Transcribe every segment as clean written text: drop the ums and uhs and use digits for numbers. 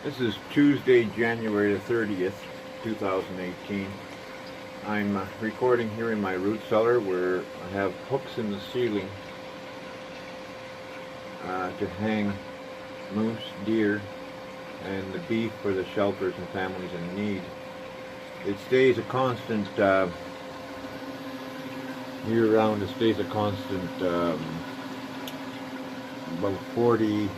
This is Tuesday, January the 30th, 2018. I'm recording here in my root cellar where I have hooks in the ceiling to hang moose, deer, and the beef for the shelters and families in need. It stays a constant year-round. It stays a constant about 40,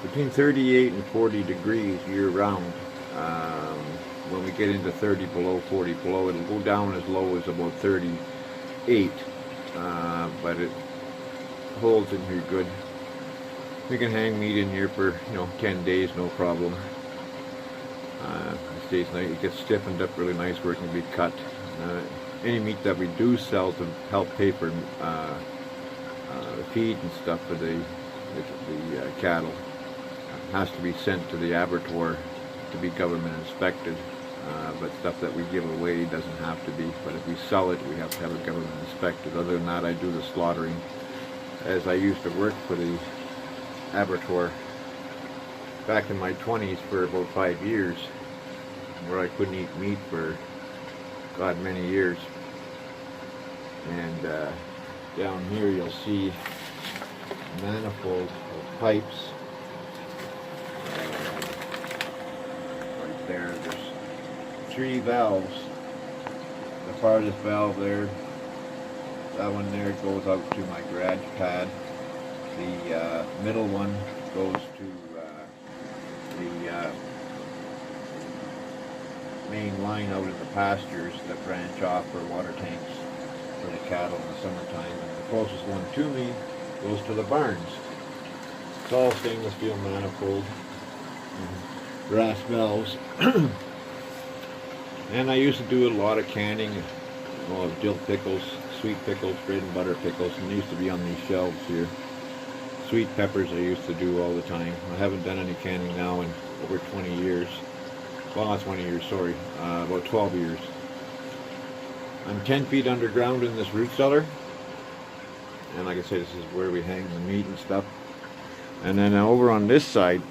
between 38 and 40 degrees year-round. When we get into 30 below, 40 below, it'll go down as low as about 38, but it holds in here good. We can hang meat in here for 10 days, no problem. It stays nice. It gets stiffened up really nice where it can be cut. Any meat that we do sell to help pay for feed and stuff for the cattle has to be sent to the abattoir to be government inspected. But stuff that we give away doesn't have to be. But if we sell it, we have to have it government inspected. Other than that, I do the slaughtering, as I used to work for the abattoir back in my 20s for about 5 years, where I couldn't eat meat for God many years. And down here you'll see a manifold of pipes. Right there, there's 3 valves. The farthest valve there, that one there goes out to my garage pad. The middle one goes to the main line out in the pastures that branch off for water tanks for the cattle in the summertime. And the closest one to me goes to the barns. It's all stainless steel manifold, brass valves. And I used to do a lot of canning of dill pickles, sweet pickles, bread and butter pickles, and they used to be on these shelves here. Sweet peppers I used to do all the time. I haven't done any canning now in over 20 years. Well, not 20 years, sorry, about 12 years. I'm 10 feet underground in this root cellar. And like I say, this is where we hang the meat and stuff. And then over on this side,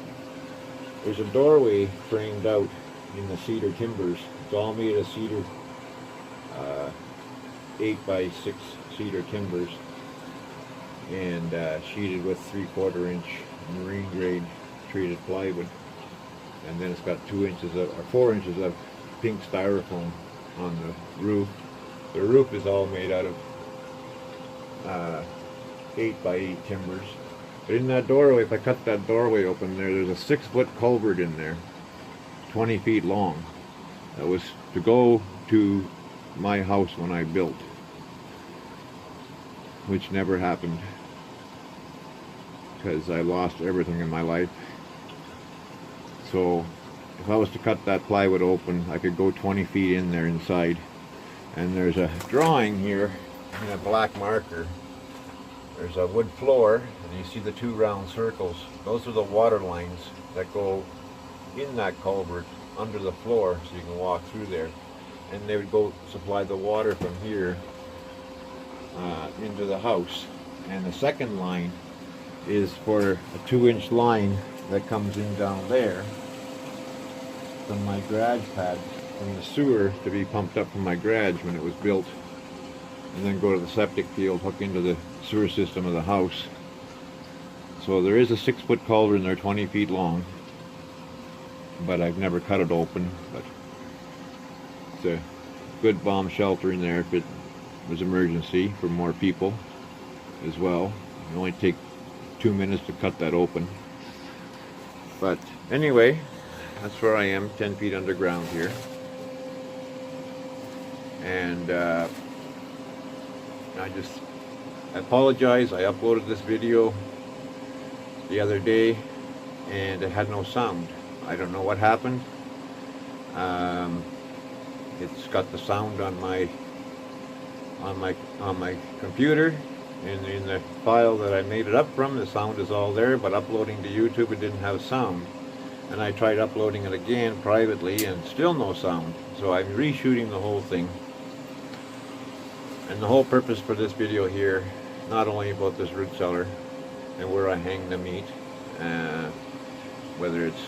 there's a doorway framed out in the cedar timbers. It's all made of cedar, 8 by 6 cedar timbers, and sheeted with 3/4 inch marine grade treated plywood. And then it's got 2 inches of, or 4 inches of pink styrofoam on the roof. The roof is all made out of 8 by 8 timbers. But in that doorway, if I cut that doorway open there's a 6-foot culvert in there, 20 feet long. That was to go to my house when I built, which never happened because I lost everything in my life. So if I was to cut that plywood open, I could go 20 feet in there inside. And there's a drawing here in a black marker. There's a wood floor, and you see the 2 round circles. Those are the water lines that go in that culvert under the floor, so you can walk through there. And they would go supply the water from here into the house. And the second line is for a 2-inch line that comes in down there from my garage pad, from the sewer to be pumped up from my garage when it was built, and then go to the septic field, hook into the sewer system of the house. So there is a 6-foot culvert in there, 20 feet long, but I've never cut it open. But it's a good bomb shelter in there if it was emergency for more people as well. It only take 2 minutes to cut that open. But anyway, that's where I am, 10 feet underground here. And I apologize. I uploaded this video the other day and it had no sound. I don't know what happened. It's got the sound on my computer, and in the file that I made it up from, the sound is all there, but uploading to YouTube it didn't have sound. And I tried uploading it again privately and still no sound. So I'm reshooting the whole thing. And the whole purpose for this video here, not only about this root cellar and where I hang the meat, whether it's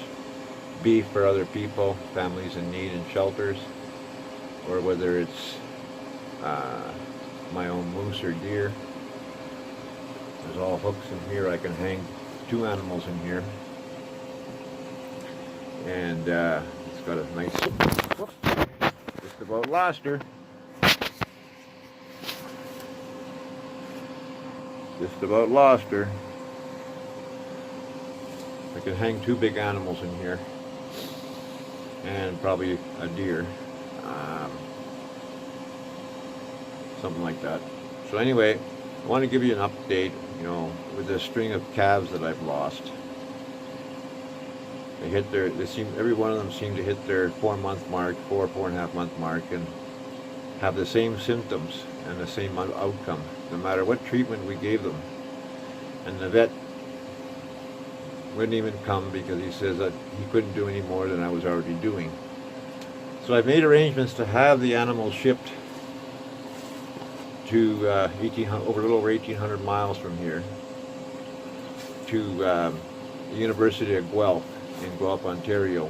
beef for other people, families in need and shelters, or whether it's my own moose or deer. There's all hooks in here. I can hang 2 animals in here. And it's got a nice, whoop, just about lost her. Just about lost her. I can hang 2 big animals in here. And probably a deer. Something like that. So anyway, I want to give you an update, with this string of calves that I've lost. Every one of them seem to hit their 4-month mark, 4.5 month mark, and have the same symptoms and the same outcome, no matter what treatment we gave them. And the vet wouldn't even come because he says that he couldn't do any more than I was already doing. So I've made arrangements to have the animals shipped to a little over 1,800 miles from here to the University of Guelph in Guelph, Ontario,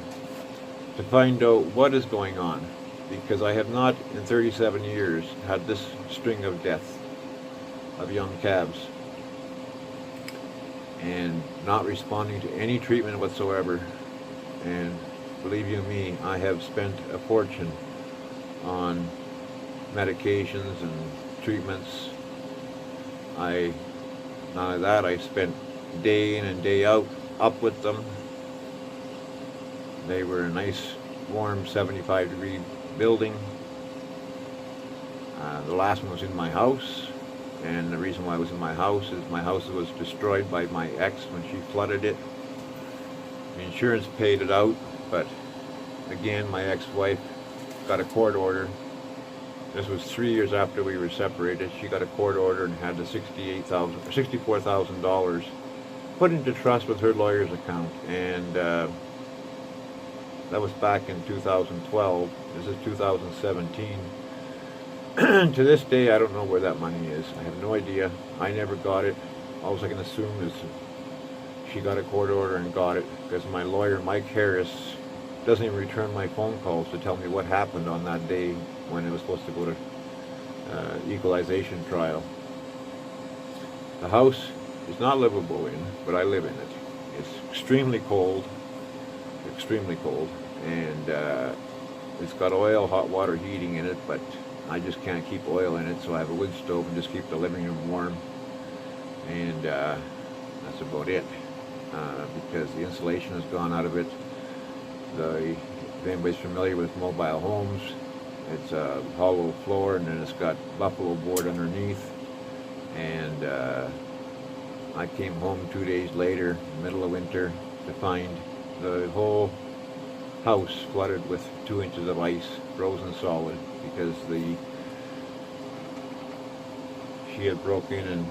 to find out what is going on, because I have not in 37 years had this string of deaths of young calves and not responding to any treatment whatsoever. And believe you me, I have spent a fortune on medications and treatments. Not only that, I spent day in and day out up with them. They were a nice warm 75-degree building. The last one was in my house, and the reason why it was in my house is my house was destroyed by my ex when she flooded it. The insurance paid it out, but again, my ex-wife got a court order. This was 3 years after we were separated. She got a court order and had the $64,000 put into trust with her lawyer's account, and that was back in 2012. This is 2017. To this day, I don't know where that money is. I have no idea. I never got it. All I can assume is she got a court order and got it, because my lawyer, Mike Harris, doesn't even return my phone calls to tell me what happened on that day when it was supposed to go to equalization trial. The house is not livable in, but I live in it. It's extremely cold, and it's got oil, hot water heating in it, but I just can't keep oil in it, so I have a wood stove and just keep the living room warm, and that's about it, because the insulation has gone out of it. If anybody's familiar with mobile homes, it's a hollow floor, and then it's got buffalo board underneath. And I came home 2 days later, middle of winter, to find the whole house flooded with 2 inches of ice, frozen solid, because she had broke in and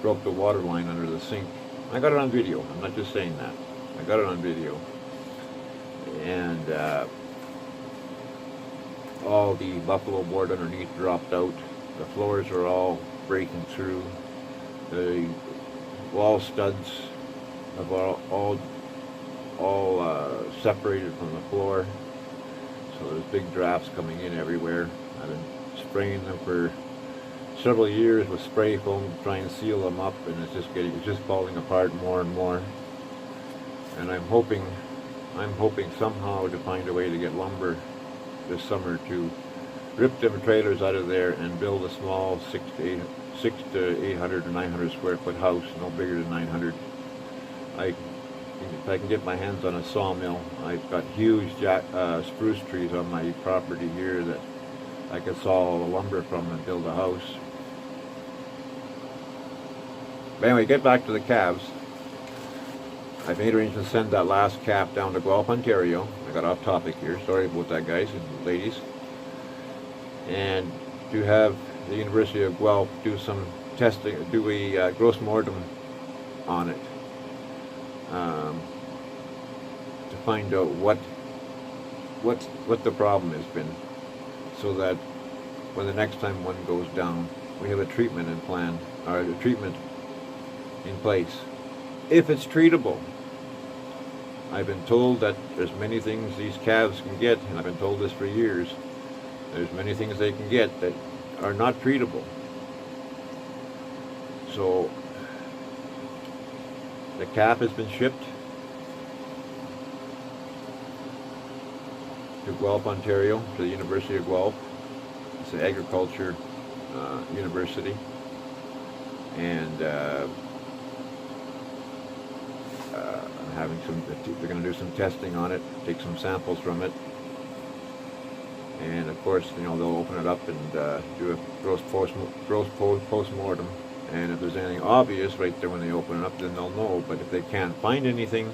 broke the water line under the sink. I got it on video. I'm not just saying that. I got it on video. And all the buffalo board underneath dropped out. The floors are all breaking through. The wall studs have all separated from the floor. So there's big drafts coming in everywhere. I've been spraying them for several years with spray foam to try and seal them up, and it's just falling apart more and more. And I'm hoping somehow to find a way to get lumber this summer to rip them trailers out of there and build a small 600 to 800 or 900 square foot house, no bigger than 900. If I can get my hands on a sawmill, I've got huge spruce trees on my property here that I could saw all the lumber from and build a house. But anyway, get back to the calves. I've made arrangements to send that last calf down to Guelph, Ontario. I got off topic here. Sorry about that, guys and ladies. And to have the University of Guelph do some testing, do a gross mortem on it, to find out what the problem has been, so that when the next time one goes down, we have a treatment in place, if it's treatable. I've been told that there's many things these calves can get, and I've been told this for years. There's many things they can get that are not treatable. So the calf has been shipped to Guelph, Ontario, to the University of Guelph. It's an agriculture university, and I'm having they're going to do some testing on it, take some samples from it, and of course, you know, they'll open it up and do a gross post-mortem, and if there's anything obvious right there when they open it up, then they'll know. But if they can't find anything,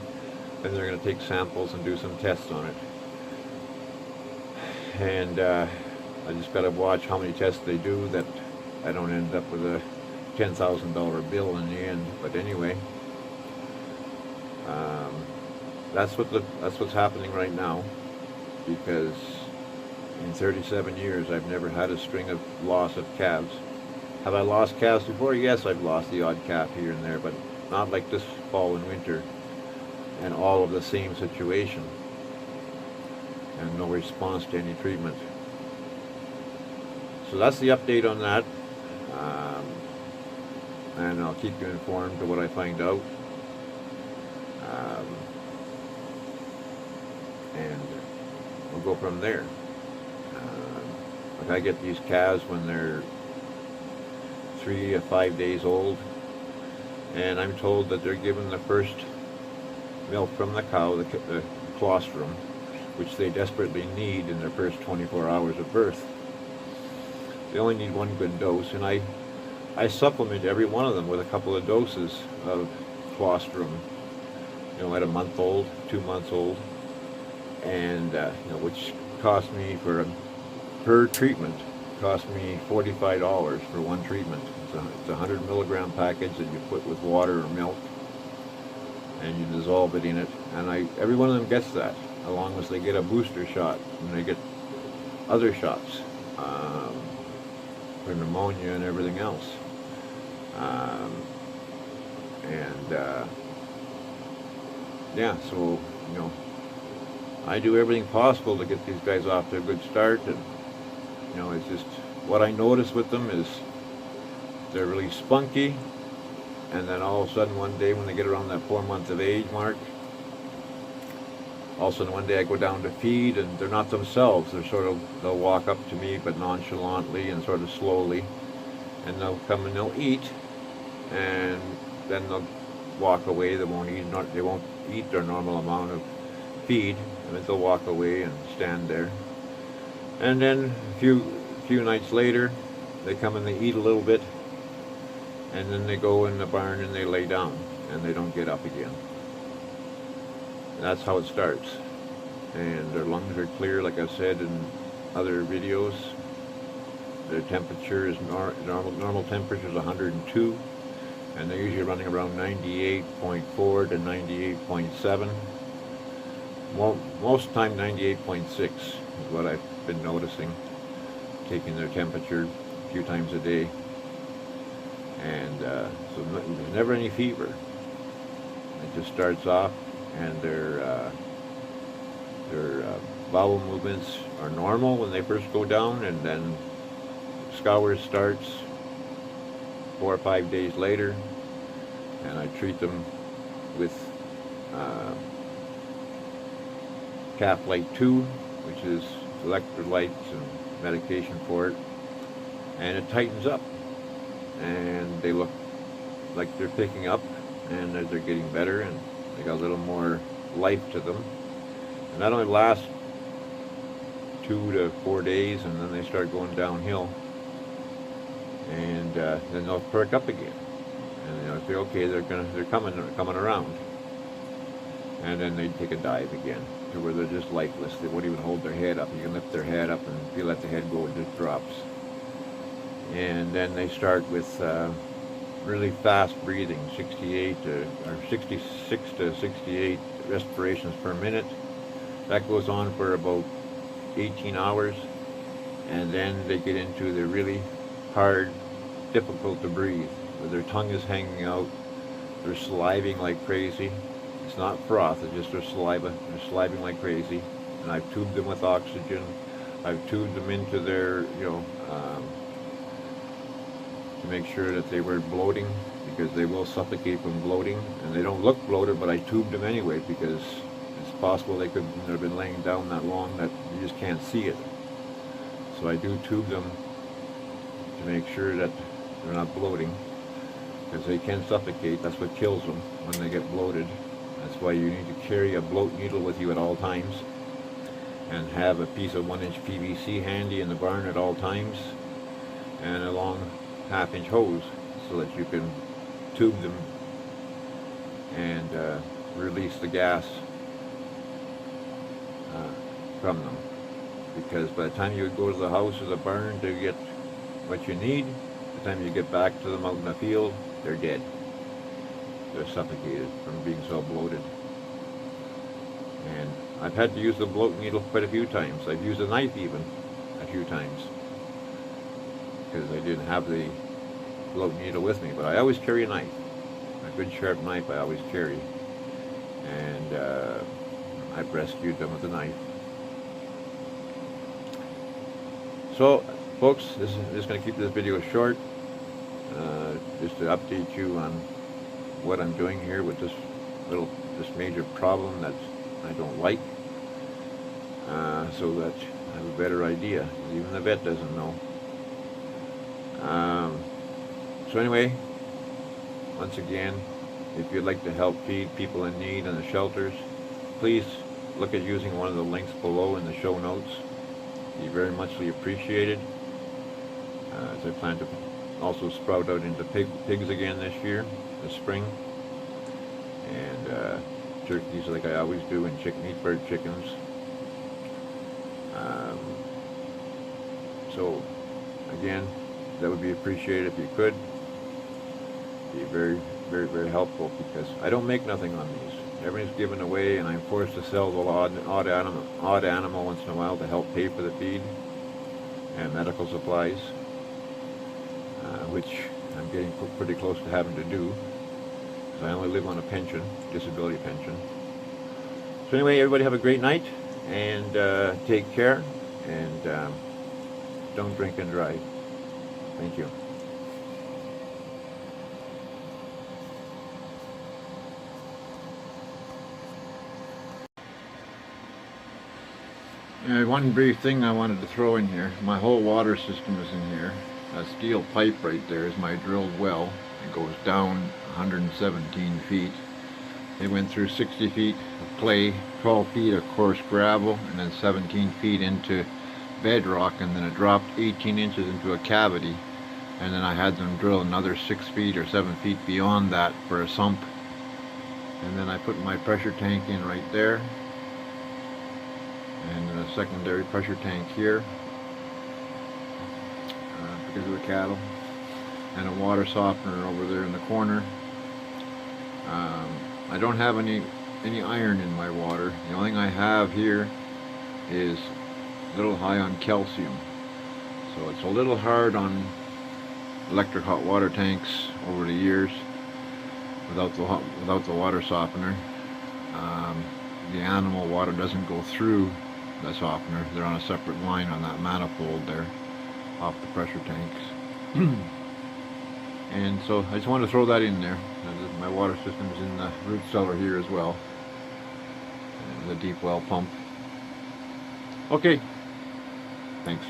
then they're going to take samples and do some tests on it. And I just got to watch how many tests they do, that I don't end up with a $10,000 bill in the end. But anyway, that's what's happening right now, because in 37 years I've never had a string of loss of calves. Have I lost calves before? Yes, I've lost the odd calf here and there, but not like this fall and winter, and all of the same situation, and no response to any treatment. So that's the update on that, and I'll keep you informed of what I find out, and we'll go from there. Like I get these calves when they're 3 to 5 days old, and I'm told that they're given the first milk from the cow, the colostrum, which they desperately need in their first 24 hours of birth. They only need one good dose, and I supplement every one of them with a couple of doses of colostrum, you know, at a month old, 2 months old, and you know, which cost me per treatment, cost me $45 for one treatment. It's a 100 milligram package that you put with water or milk, and you dissolve it in it, and every one of them gets that, along with they get a booster shot, and they get other shots for pneumonia and everything else. Yeah, so, you know, I do everything possible to get these guys off to a good start, and you know, it's just what I notice with them is they're really spunky, and then all of a sudden one day when they get around that 4 month of age mark, all of a sudden one day I go down to feed and they're not themselves. They'll walk up to me, but nonchalantly and sort of slowly, and they'll come and they'll eat, and then they'll walk away. They won't eat their normal amount of feed, and then they'll walk away and stand there. And then a few nights later, they come and they eat a little bit, and then they go in the barn and they lay down, and they don't get up again. And that's how it starts. And their lungs are clear, like I said in other videos. Their temperature is normal temperature is 102, and they're usually running around 98.4 to 98.7. Most time 98.6 is what I've been noticing, taking their temperature a few times a day, and so there's never any fever. It just starts off, and their bowel movements are normal when they first go down, and then scour starts 4 or 5 days later, and I treat them with Calf Light 2, which is electrolytes and medication for it, and it tightens up, and they look like they're picking up, and as they're getting better, and they got a little more life to them. And that only lasts 2 to 4 days, and then they start going downhill, and then they'll perk up again, and they'll say, okay, they're coming around, and then they take a dive again to where they're just lifeless. They won't even hold their head up. You can lift their head up, and if you let the head go, it just drops. And then they start with really fast breathing, 66 to 68 respirations per minute. That goes on for about 18 hours, and then they get into the really hard, difficult to breathe, where their tongue is hanging out, they're saliving like crazy, It's not froth, it's just their saliva. They're saliving like crazy. And I've tubed them with oxygen. I've tubed them into their, to make sure that they weren't bloating, because they will suffocate from bloating. And they don't look bloated, but I tubed them anyway because it's possible they could have been laying down that long that you just can't see it. So I do tube them to make sure that they're not bloating, because they can suffocate. That's what kills them when they get bloated. That's why you need to carry a bloat needle with you at all times, and have a piece of 1-inch PVC handy in the barn at all times, and a long 1/2-inch hose so that you can tube them and release the gas from them. Because by the time you go to the house or the barn to get what you need, by the time you get back to them out in the field, they're dead. They're suffocated from being so bloated. And I've had to use the bloat needle quite a few times. I've used a knife even a few times, because I didn't have the bloat needle with me. But I always carry a knife. A good sharp knife I always carry. And I've rescued them with a knife. So, folks, this is just going to keep this video short, just to update you on what I'm doing here with this major problem that I don't like, so that I have a better idea. Even the vet doesn't know. So anyway, once again, if you'd like to help feed people in need in the shelters, please look at using one of the links below in the show notes. Be very muchly appreciated, as I plan to also sprout out into pigs again this year, this spring, and turkeys like I always do, and meat bird chickens. So again, that would be appreciated if you could. Be very, very, very helpful, because I don't make nothing on these. Everything's given away, and I'm forced to sell the odd animal once in a while to help pay for the feed and medical supplies, which I'm getting pretty close to having to do, because I only live on a pension, disability pension. So anyway, everybody have a great night, and take care, and don't drink and drive. Thank you. One brief thing I wanted to throw in here. My whole water system is in here. A steel pipe right there is my drilled well. It goes down 117 feet. It went through 60 feet of clay, 12 feet of coarse gravel, and then 17 feet into bedrock, and then it dropped 18 inches into a cavity. And then I had them drill another 6 feet or 7 feet beyond that for a sump. And then I put my pressure tank in right there, and a secondary pressure tank here because of the cattle, and a water softener over there in the corner. I don't have any iron in my water. The only thing I have here is a little high on calcium, so it's a little hard on electric hot water tanks over the years without the water softener. The animal water doesn't go through the softener. They're on a separate line on that manifold there off the pressure tanks. And so I just wanted to throw that in there. My water system is in the root cellar here as well, the deep well pump. Okay, thanks.